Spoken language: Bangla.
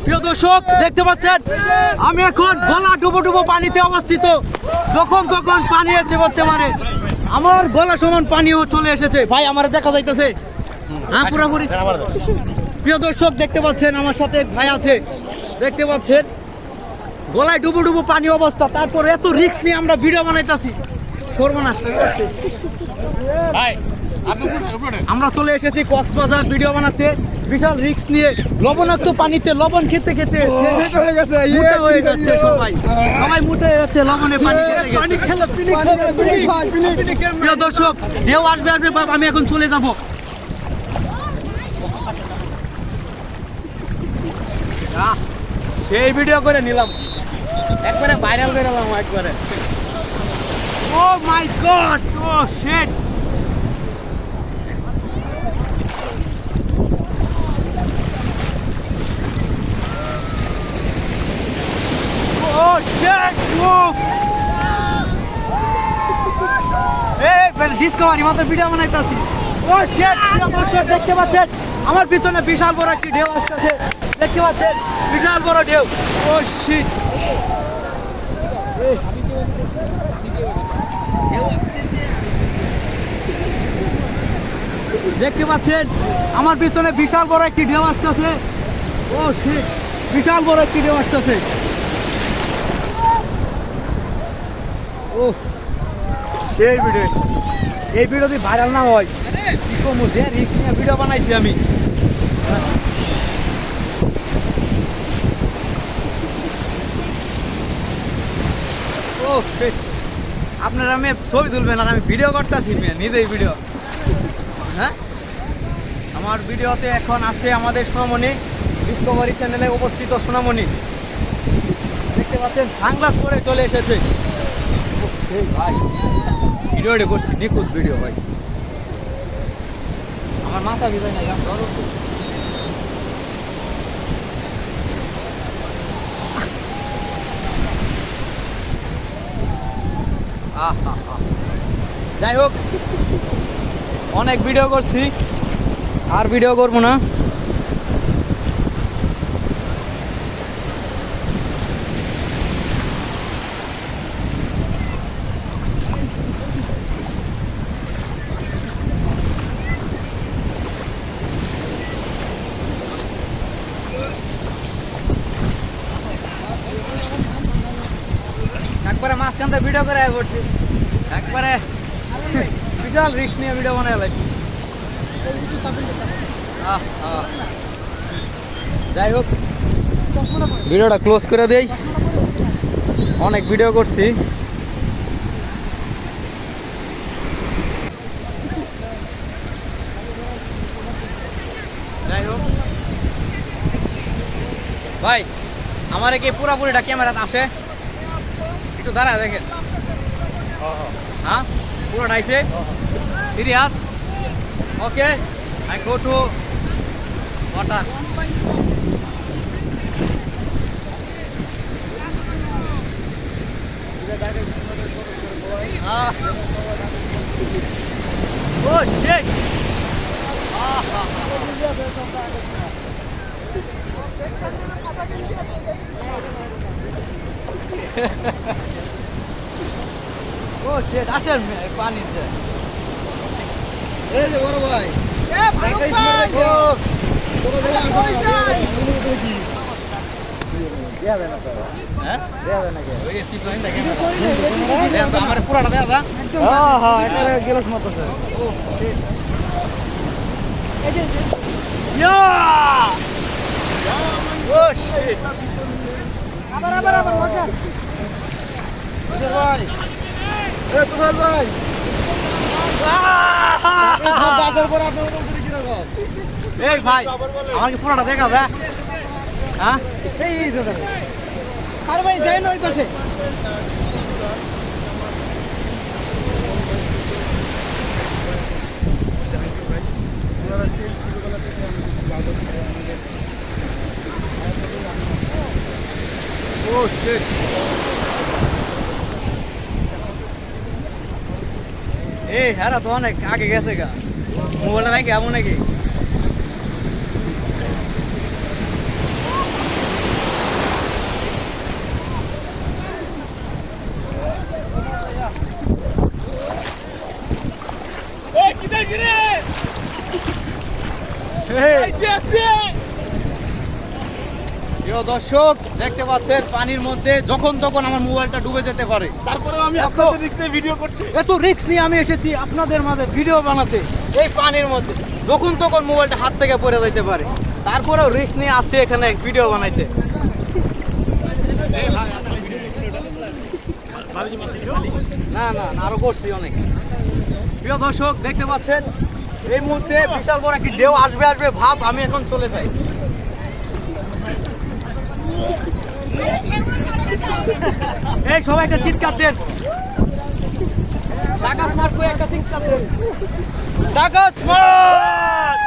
প্রিয় দর্শক দেখতে পাচ্ছেন আমি এখন গলা ডুবো ডুবো পানিতে অবস্থিত। যখন তখন পানি এসে পড়তে পারে, আমার গলা সমান পানিও চলে এসেছে। ভাই আমার দেখা যাইতেছে, হ্যাঁ পুরোপুরি। প্রিয় দর্শক দেখতে পাচ্ছেন আমার সাথে এক ভাই আছে, দেখতে পাচ্ছেন গলায় ডুবো ডুবো পানি অবস্থা, তারপর এত রিস্ক নিয়ে আমরা ভিডিও বানাইতেছি। সর্বনাশ আমরা চলে এসেছি কক্সবাজার ভিডিও বানাতে, বিশাল রিস্ক নিয়ে। লবণাক্ত পানিতে লবণ খেতে খেতে মোটা হয়ে যাচ্ছে, সবাই মোটা হয়ে যাচ্ছে লবণে পানি খেতে খেতে। প্রিয় দর্শক ঢেউ আসবে আসবে, আমি এখন চলে যাব। সেই ভিডিও করে নিলাম, একবারে ভাইরাল করে নিলাম একবারে। Oh my god, oh shit. Oh shit! Whoa! Hey, Discovery মতো ভিডিও বানাইতাছি। Oh shit! দর্শক দেখতে পাচ্ছেন আমার পিছনে বিশাল বড় একটি ঢেউ আসছে, দেখতে পাচ্ছেন বিশাল বড় ঢেউ। ও শিট! দেখতে পাচ্ছেন আমার পিছনে বিশাল বড় একটি ঢেউ আসতেছে। ও শিট! বিশাল বড় একটি ঢেউ আসতেছে। ও সেই ভিডিও, এই ভিডিও যদি ভাইরাল না হয় কি কমু, যে রিস্ক নিয়ে ভিডিও বানাইছি আমি। ও আপনারা আমি ছবি তুলবেন আর আমি ভিডিও করতেছি, নিজেই ভিডিও। হ্যাঁ, আমার ভিডিওতে এখন আসছে আমাদের সোনামণি, ডিসকভারি চ্যানেলে উপস্থিত সোনামণি। দেখতে পাচ্ছেন সানগ্লাস পরে চলে এসেছে। ভাই ভিডিওটা করছি নিখুঁত ভিডিও ভাই, আমার মাথা ভিজাই নাই। যাই হোক, অনেক ভিডিও করছি, আর ভিডিও করবো না। একবারে মাঝখানটা ভিডিও করে করছি, একবারে বিশাল রিস্ক নিয়ে ভিডিও বানাই লাগছি। যাই হোক, ভিডিওটা ক্লোজ করে দেই, অনেক ভিডিও করছি। যাই হোক ভাই, আমার কি পুরাপুরিটা ক্যামেরাতে আসে? একটু দাঁড়া দেখেন। হ্যাঁ পুরোটা আইছে, serious. Okay, I go to water. Oh shit! Oh shit, আসেন পানিতে। এই যে বড় ভাই, আমার পুরাটা দেয়া দা। গেলাস মতো আবার আবার আবার ভাই, তুফাল ভাই, এই ভাই আমাকে পুরোটা দেখা যায়। হ্যাঁ এই আর ভাই যাই না ওই পাশে। ও শিট! এই হ্যাঁ তো অনেক আগে গেছে গা, মোবাইলটা নাকি এমন নাকি। প্রিয় দর্শক দেখতে পাচ্ছেন পানির মধ্যে যখন তখন আমার মোবাইলটা ডুবে যেতে পারে। তারপরে আমি আপনাদের রিক্সে ভিডিও করছি। এত রিস্ক নিয়ে আমি এসেছি আপনাদের মাঝে ভিডিও বানাতে এই পানির মধ্যে যখন তখন মোবাইলটা হাত থেকে পড়ে যেতে পারে, তারপরেও রিস্ক নিয়ে আসছে এখানে ভিডিও বানাইতে। না না না, আরো করছি অনেক। প্রিয় দর্শক দেখতে পাচ্ছেন এই মুহূর্তে বিশাল বড় একটি ঢেউ আসবে আসবে ভাব, আমি এখন চলে যাই। এই সবাই একটা চিৎকার দেন, ঢাকা স্মার্ট করে একটা চিৎকার দেন, ঢাকা স্মার্ট।